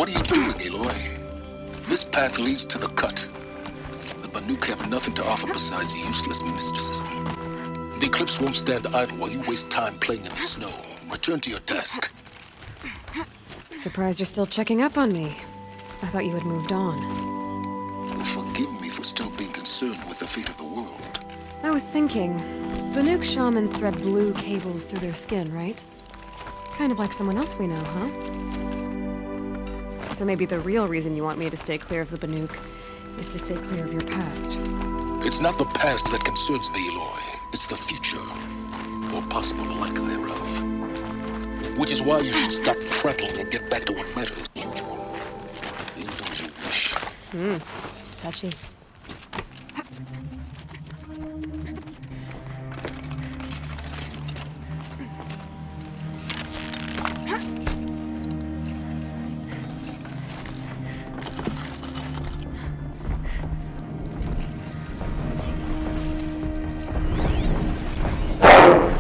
What are you doing, Aloy? This path leads to the cut. The Banuk have nothing to offer besides useless mysticism. The Eclipse won't stand idle while you waste time playing in the snow. Return to your task. Surprised you're still checking up on me. I thought you had moved on. Forgive me for still being concerned with the fate of the world. I was thinking, Banuk shamans thread blue cables through their skin, right? Kind of like someone else we know, huh? So maybe the real reason you want me to stay clear of the Banuk is to stay clear of your past. It's not the past that concerns me, Aloy. It's the future, or possible lack thereof. Which is why you should stop prattling and get back to what matters as usual. Even as you wish. Touchy.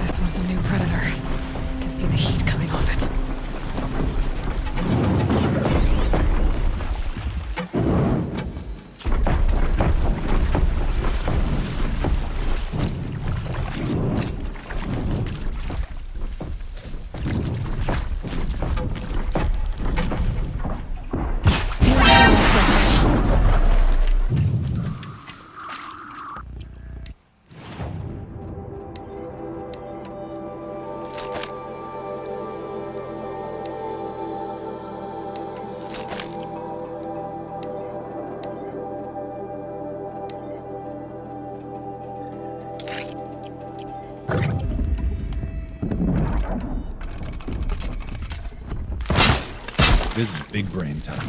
This one's a new predator. Can see the heat coming off it. This is big brain time.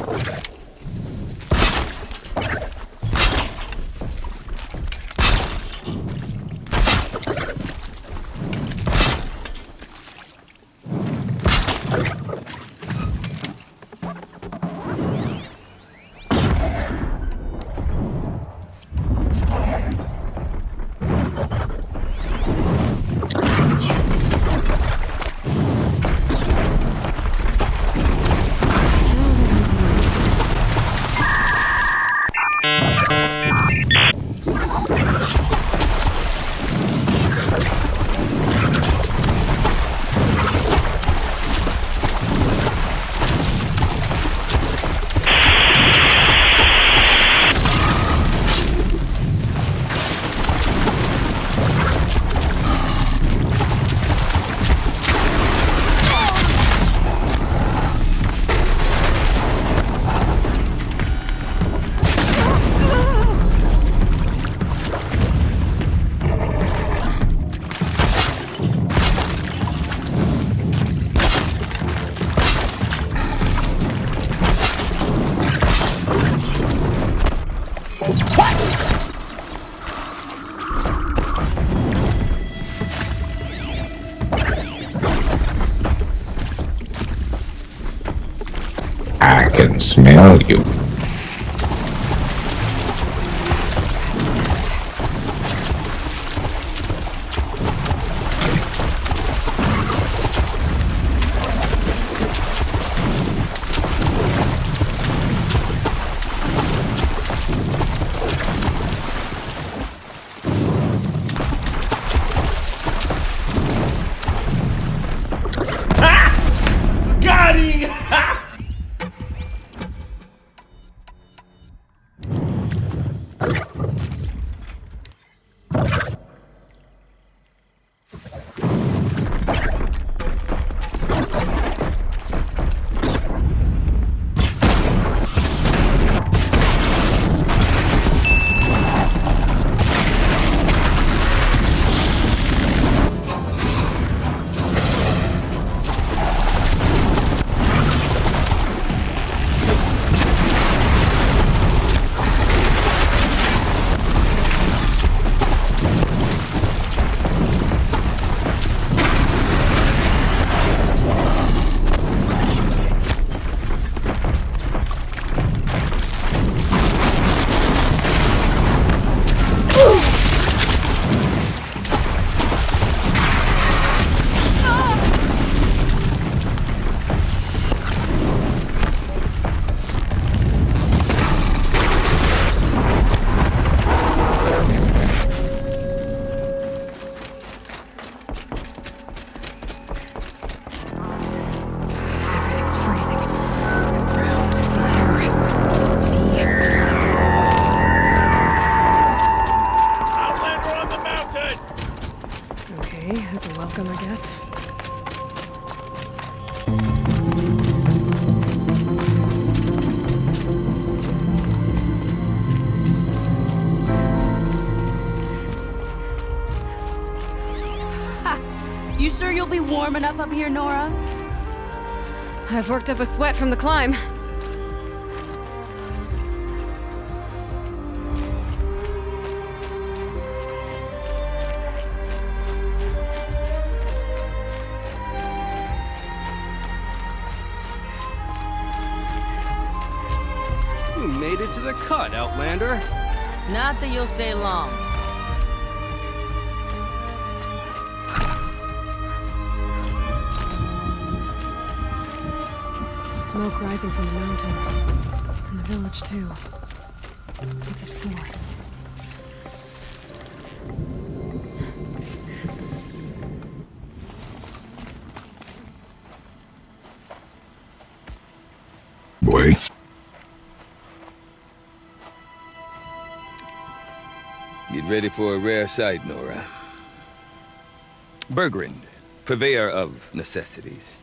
I can smell you. sure you'll be warm enough up here, Nora? I've worked up a sweat from the climb. You made it to the cut, Outlander. Not that you'll stay long. Smoke rising from the mountain. And the village, too. What's it for? Boy. Get ready for a rare sight, Nora. Bergrand, purveyor of necessities.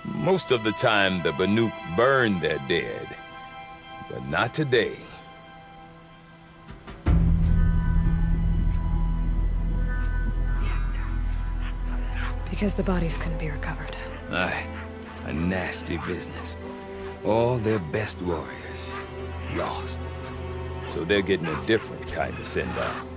Most of the time, the Banuk burn their dead. But not today. Because the bodies couldn't be recovered. Aye, a nasty business. All their best warriors lost. So they're getting a different kind of send-off.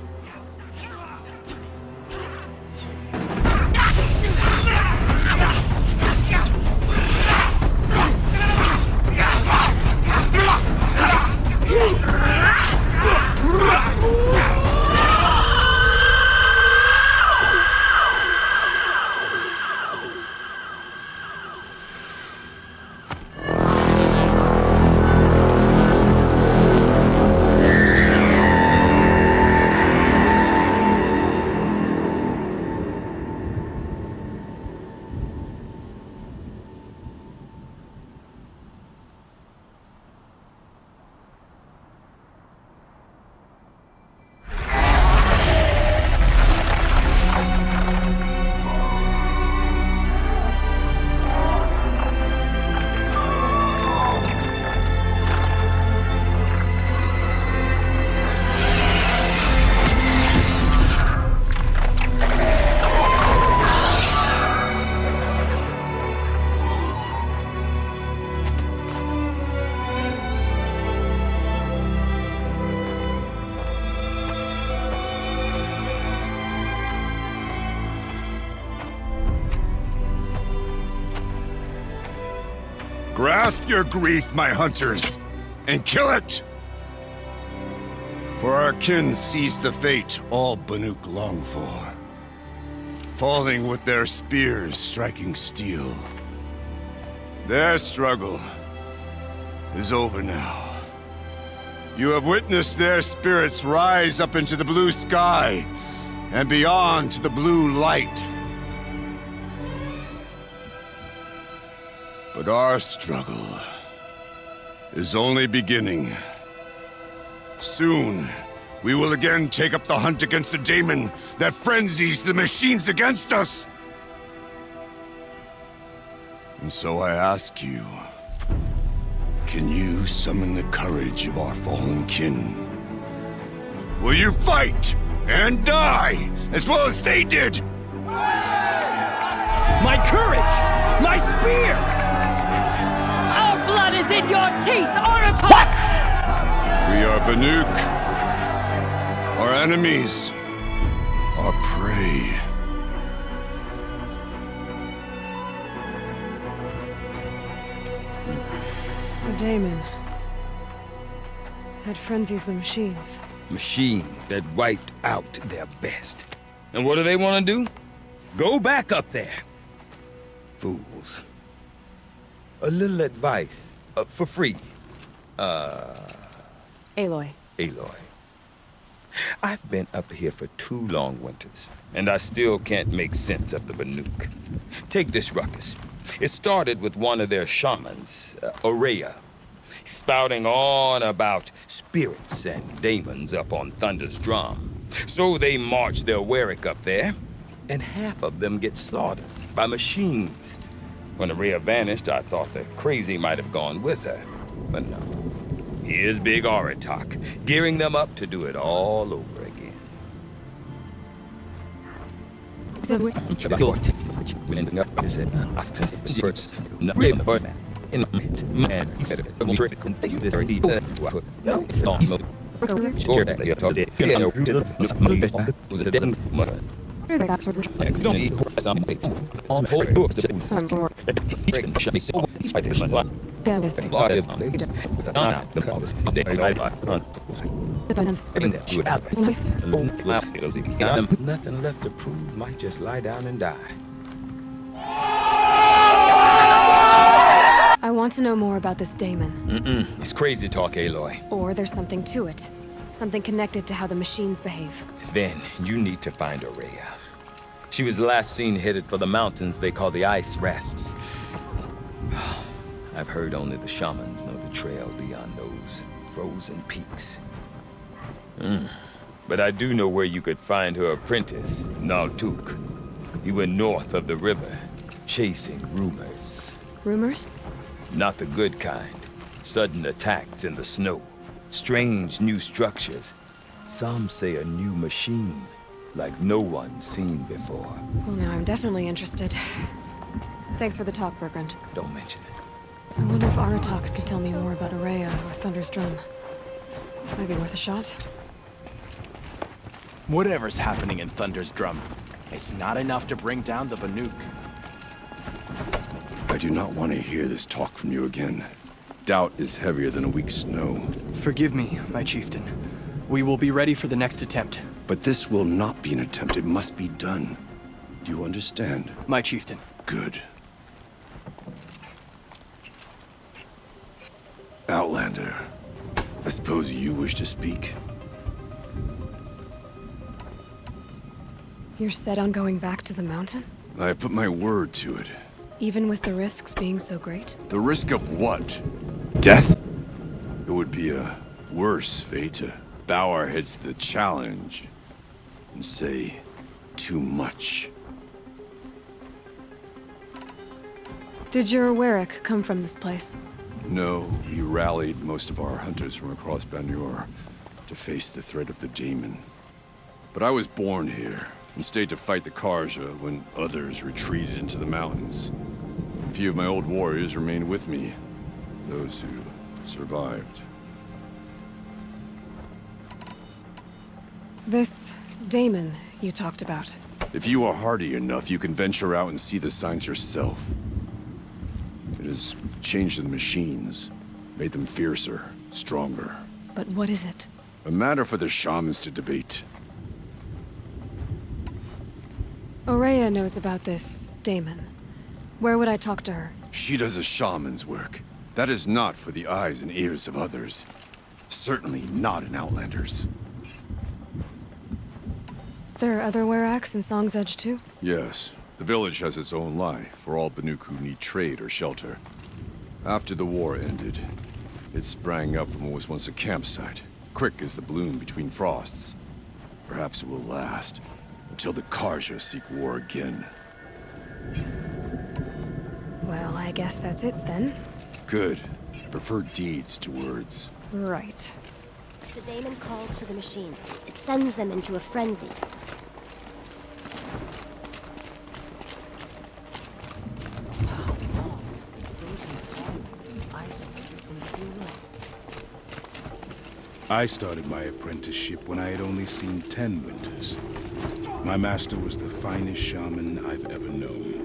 Grasp your grief, my hunters, and kill it! For our kin sees the fate all Banuk long for. Falling with their spears striking steel. Their struggle is over now. You have witnessed their spirits rise up into the blue sky and beyond to the blue light. But our struggle is only beginning. Soon, we will again take up the hunt against the daemon that frenzies the machines against us. And so I ask you, can you summon the courage of our fallen kin? Will you fight and die as well as they did? My courage! My spear! Our blood is in your teeth, Aratak! We are Banuk. Our enemies are prey. The daemon. That frenzies the machines. Machines that wiped out their best. And what do they want to do? Go back up there. Fools. A little advice, for free. Aloy. Aloy. I've been up here for 2 long winters, and I still can't make sense of the Banuk. Take this ruckus. It started with one of their shamans, Ourea, spouting on about spirits and demons up on Thunder's drum. So they march their Warwick up there, and half of them get slaughtered by machines. When Ourea vanished, I thought the crazy might have gone with her, but no. Here's Big Aratak, gearing them up to do it all over again. ending up his head. After his first, not really the first man. In my man, he said, "I'm sure it can take you this very deep." I put on smoke. Sure that you told it. You know, was a dead mother. Don't eat horse on me. On whole books. Freaking shit. So I did my life. Nothing left to prove, might just lie down and die. I want to know more about this Damon. It's crazy talk, Aloy. Or there's something to it. Something connected to how the machines behave. Then you need to find Ourea. She was last seen headed for the mountains they call the Ice Rasps. I've heard only the shamans know the trail beyond those frozen peaks. But I do know where you could find her apprentice, Naltuk. He went north of the river, chasing rumors. Rumors? Not the good kind. Sudden attacks in the snow. Strange new structures. Some say a new machine, like no one's seen before. Well, now I'm definitely interested. Thanks for the talk, Bergrand. Don't mention it. I wonder if Aratak could tell me more about Ourea or Thunder's Drum. Might be worth a shot. Whatever's happening in Thunder's Drum, it's not enough to bring down the Banuk. I do not want to hear this talk from you again. Doubt is heavier than a week's snow. Forgive me, my chieftain. We will be ready for the next attempt. But this will not be an attempt. It must be done. Do you understand? My chieftain. Good. Outlander, I suppose you wish to speak? You're set on going back to the mountain? I have put my word to it. Even with the risks being so great? The risk of what? Death? It would be a worse fate to bow our heads to the challenge and say too much. Did your Warwick come from this place? No, we rallied most of our hunters from across Banur to face the threat of the Daemon. But I was born here and stayed to fight the Karja when others retreated into the mountains. A few of my old warriors remained with me, those who survived. This Daemon you talked about. If you are hardy enough, you can venture out and see the signs yourself. It has changed the machines, made them fiercer, stronger. But what is it? A matter for the shamans to debate. Ourea knows about this Daemon. Where would I talk to her? She does a shaman's work. That is not for the eyes and ears of others. Certainly not an Outlander's. There are other Weraks in Song's Edge too? Yes. The village has its own life for all Banuk who need trade or shelter. After the war ended, it sprang up from what was once a campsite, quick as the bloom between frosts. Perhaps it will last, until the Karja seek war again. Well, I guess that's it then. Good. I prefer deeds to words. Right. The Daemon calls to the machines, sends them into a frenzy. I started my apprenticeship when I had only seen 10 winters. My master was the finest shaman I've ever known.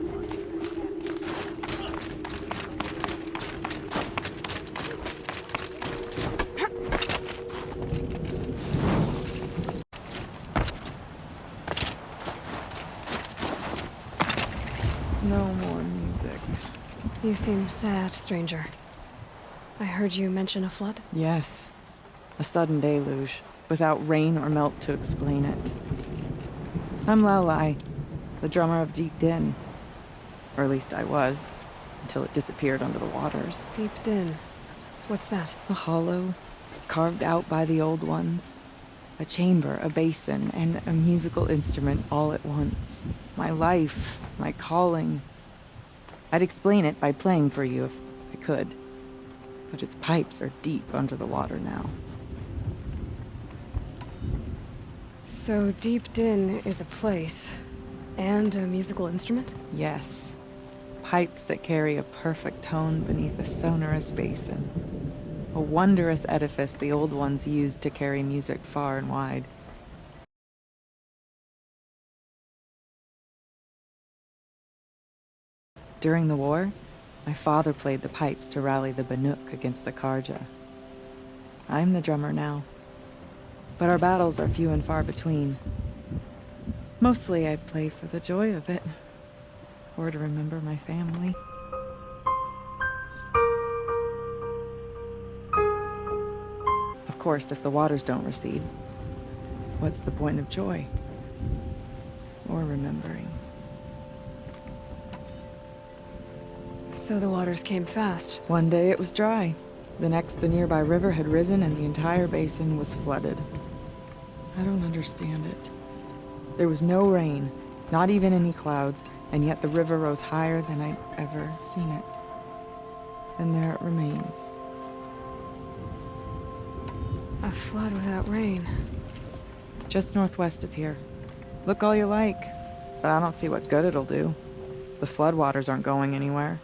No more music. You seem sad, stranger. I heard you mention a flood? Yes. A sudden deluge, without rain or melt to explain it. I'm Laolai, the drummer of Deep Din. Or at least I was, until it disappeared under the waters. Deep Din. What's that? A hollow, carved out by the old ones. A chamber, a basin, and a musical instrument all at once. My life, my calling. I'd explain it by playing for you if I could. But its pipes are deep under the water now. So Deep Din is a place, And a musical instrument? Yes. Pipes that carry a perfect tone beneath a sonorous basin. A wondrous edifice the old ones used to carry music far and wide. During the war, my father played the pipes to rally the Banuk against the Karja. I'm the drummer now, but our battles are few and far between. Mostly I play for the joy of it, or to remember my family. Of course, if the waters don't recede, what's the point of joy? Or remembering? So the waters came fast. One day it was dry. The next, the nearby river had risen and the entire basin was flooded. I don't understand it. There was no rain, not even any clouds, and yet the river rose higher than I'd ever seen it. And there it remains. A flood without rain. Just northwest of here. Look all you like, but I don't see what good it'll do. The floodwaters aren't going anywhere.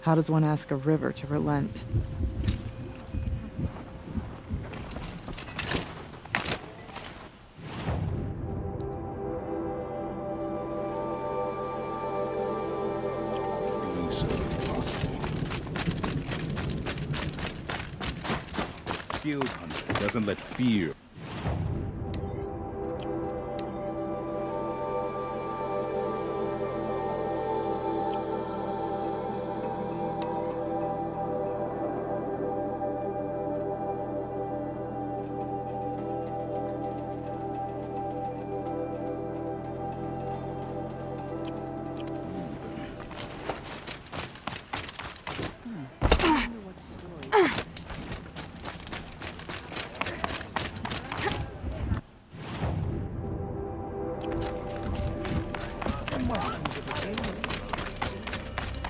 How does one ask a river to relent? Doing so impossible. Field hunter doesn't let fear.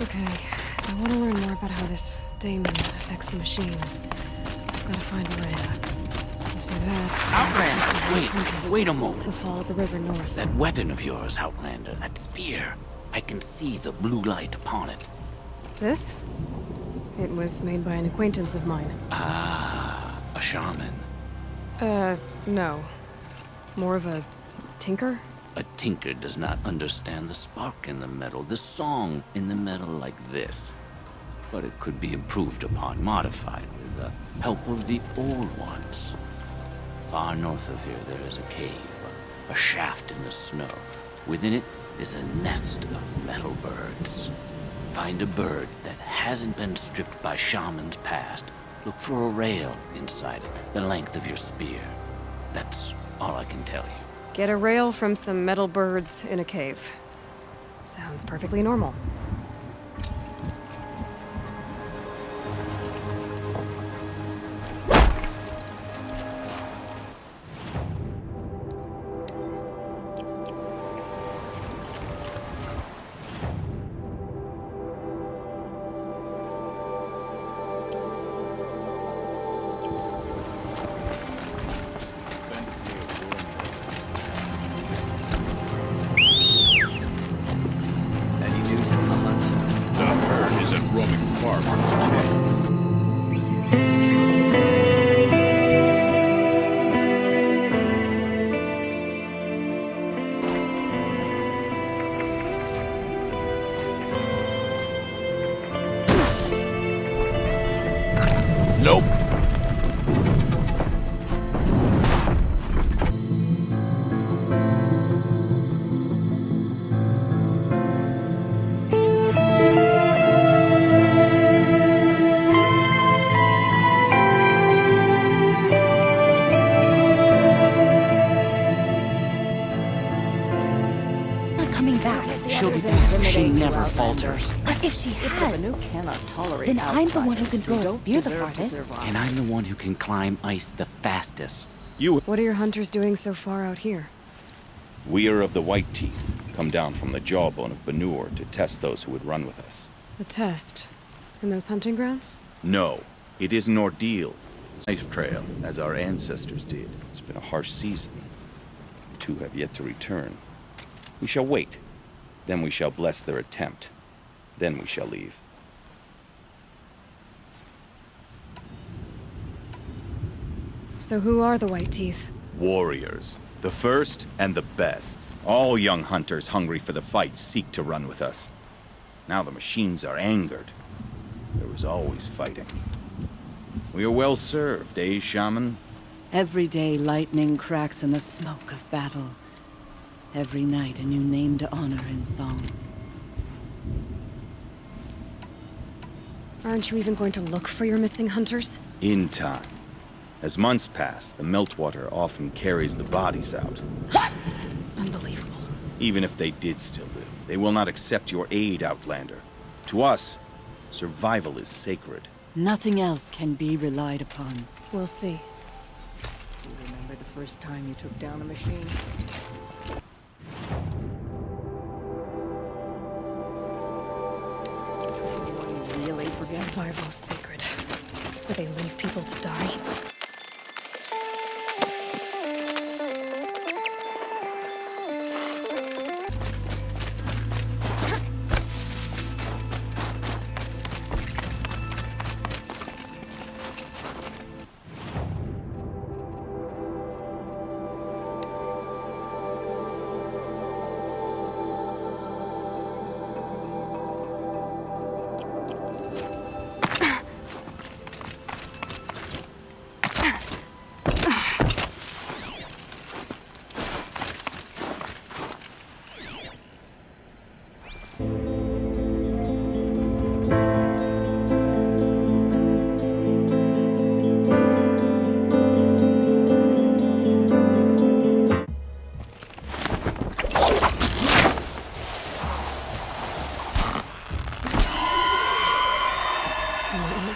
Okay, I want to learn more about how this daemon affects the machines. I've got to find a way. To do that, Outlander, wait a moment. We'll follow the river north. That weapon of yours, Outlander, that spear. I can see the blue light upon it. This? It was made by an acquaintance of mine. Ah, a shaman. No. More of a tinker? A tinker does not understand the spark in the metal, the song in the metal like this. But it could be improved upon, modified with the help of the old ones. Far north of here there is a cave, a shaft in the snow. Within it is a nest of metal birds. Find a bird that hasn't been stripped by shamans past. Look for a rail inside it, the length of your spear. That's all I can tell you. Get a rail from some metal birds in a cave. Sounds perfectly normal. Nope. Not coming back. She'll be back. She never falters. But if she has, then I'm the one who can throw a spear the farthest. And I'm the one who can climb ice the fastest. What are your hunters doing so far out here? We are of the White Teeth, come down from the jawbone of Banur to test those who would run with us. A test? In those hunting grounds? No, it is an ordeal. Knife trail, as our ancestors did. It's been a harsh season. The two have yet to return. We shall wait Then we shall bless their attempt. Then we shall leave. So who are the White Teeth? Warriors. The first and the best. All young hunters hungry for the fight seek to run with us. Now the machines are angered. There was always fighting. We are well served, eh, Shaman? Every day lightning cracks in the smoke of battle. Every night a new name to honor in song. Aren't you even going to look for your missing hunters? In time. As months pass, the meltwater often carries the bodies out. Unbelievable. Even if they did still live, they will not accept your aid, Outlander. To us, survival is sacred. Nothing else can be relied upon. We'll see. Do you remember the first time you took down a machine? Really forget? Survival is sacred. So they leave people to die?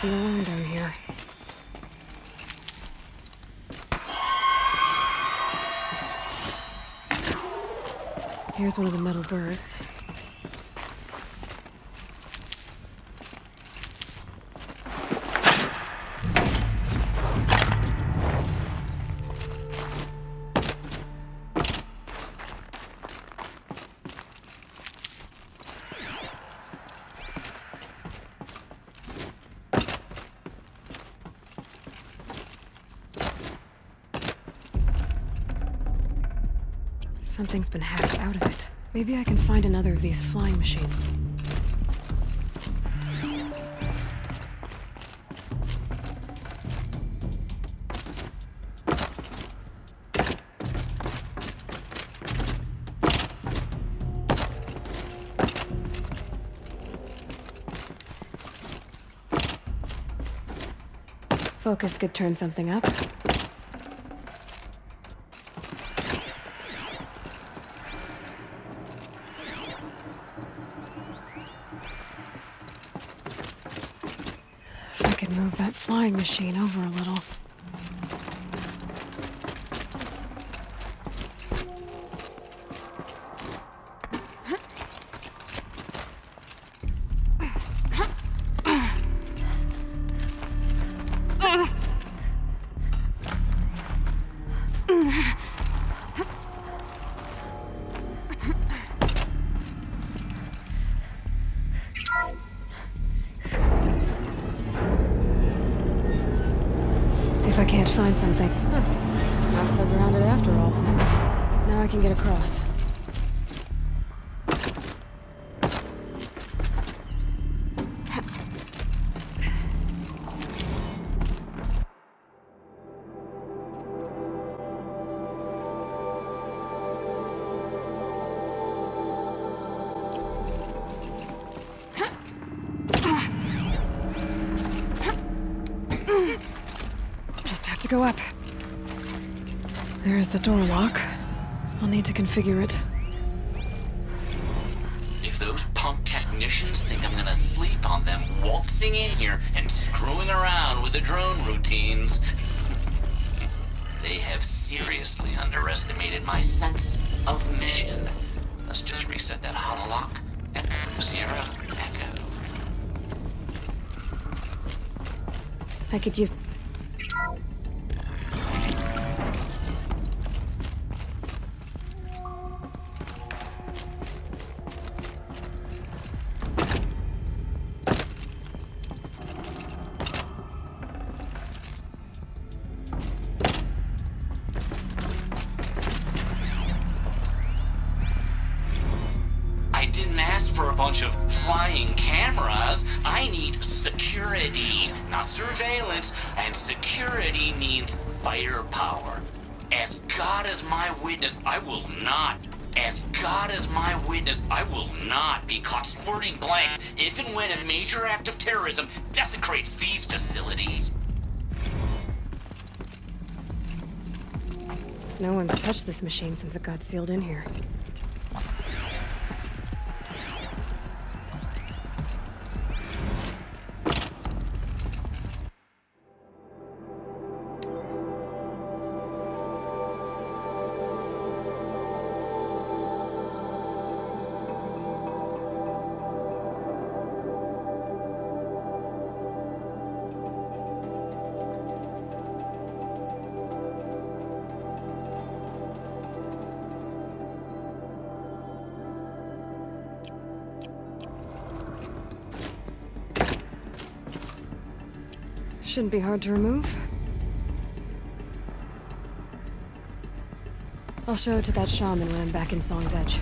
Be alone down here. Here's one of the metal birds. Something's been hacked out of it. Maybe I can find another of these flying machines. Focus could turn something up. Move that flying machine over a little. If I can't find something, not so grounded after all. Now I can get across. To go up. There's the door lock. I'll need to configure it. If those punk technicians think I'm gonna sleep on them waltzing in here and screwing around with the drone routines, they have seriously underestimated my sense of mission. Let's just reset that hololock. Echo, Sierra, Echo. I could use... bunch of flying cameras. I need security, not surveillance. And security means firepower. As God is my witness, I will not. As God is my witness, I will not be caught squirting blanks if and when a major act of terrorism desecrates these facilities. No one's touched this machine since it got sealed in here. Shouldn't be hard to remove. I'll show it to that shaman when I'm back in Song's Edge.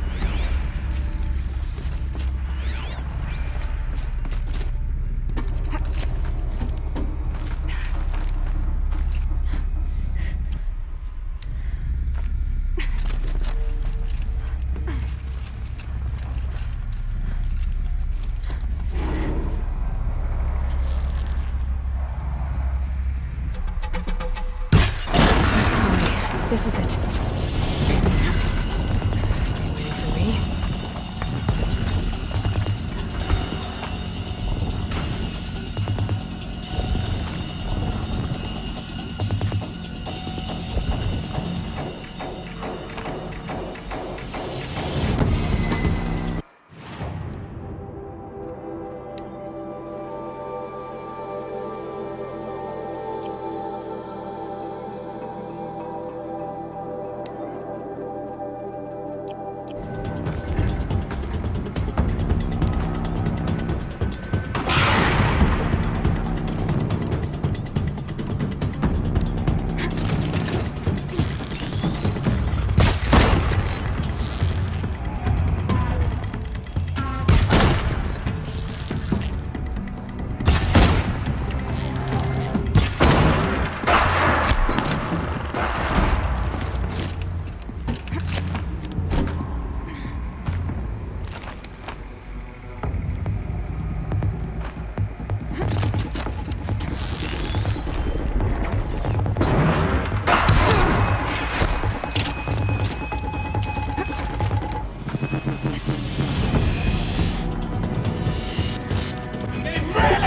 This is it. Waiting for me.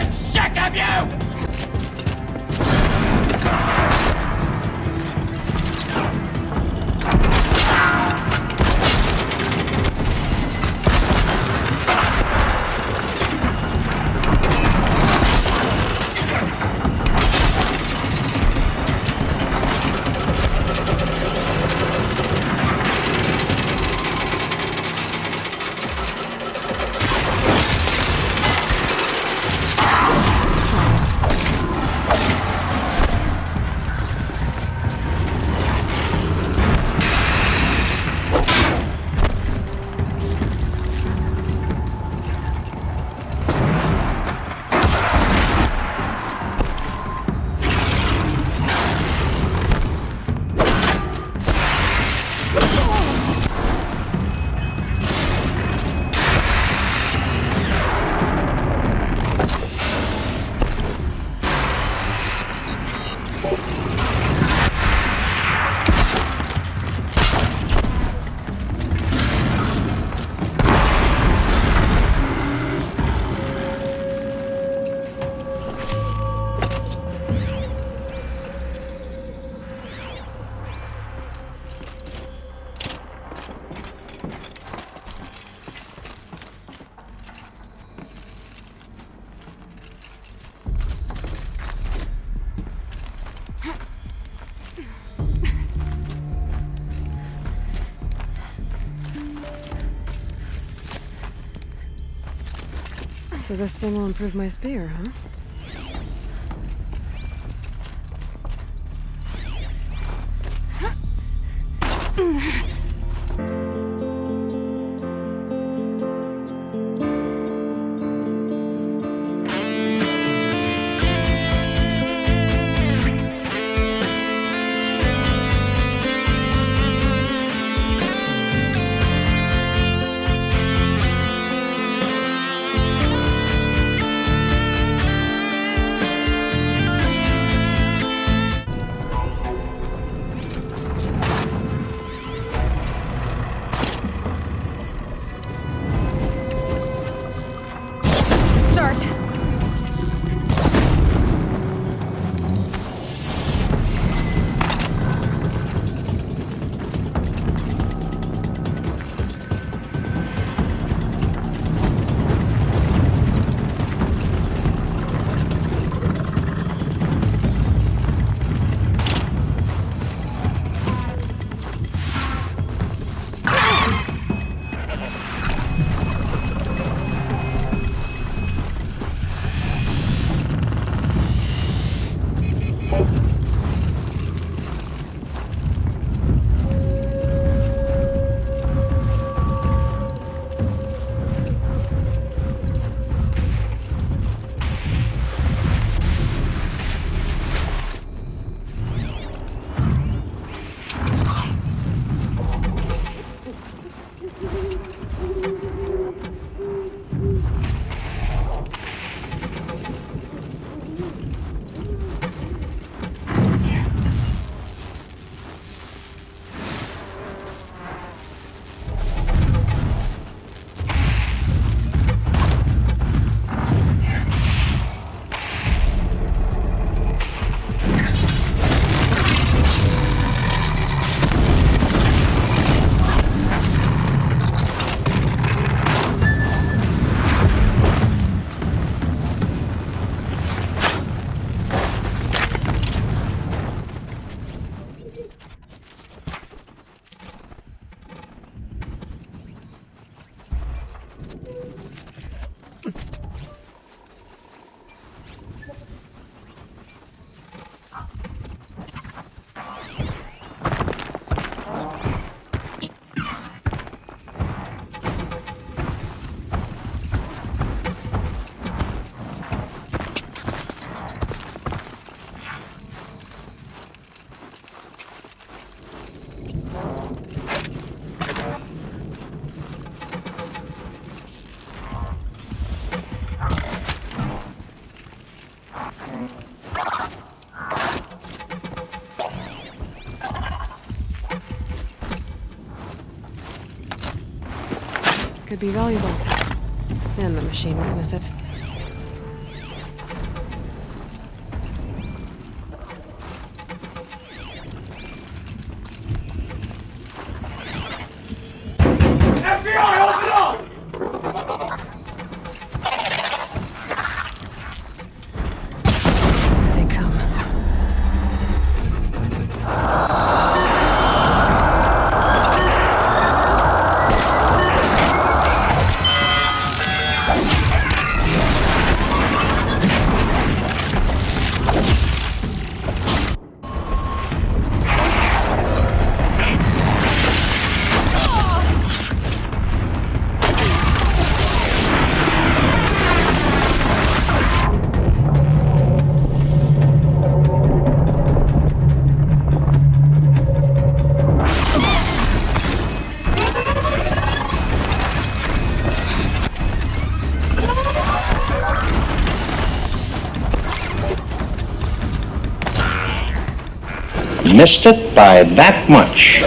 Sick of you! So this thing will improve my spear, huh? could be valuable. And the machine won't miss it. They come. Missed it by that much.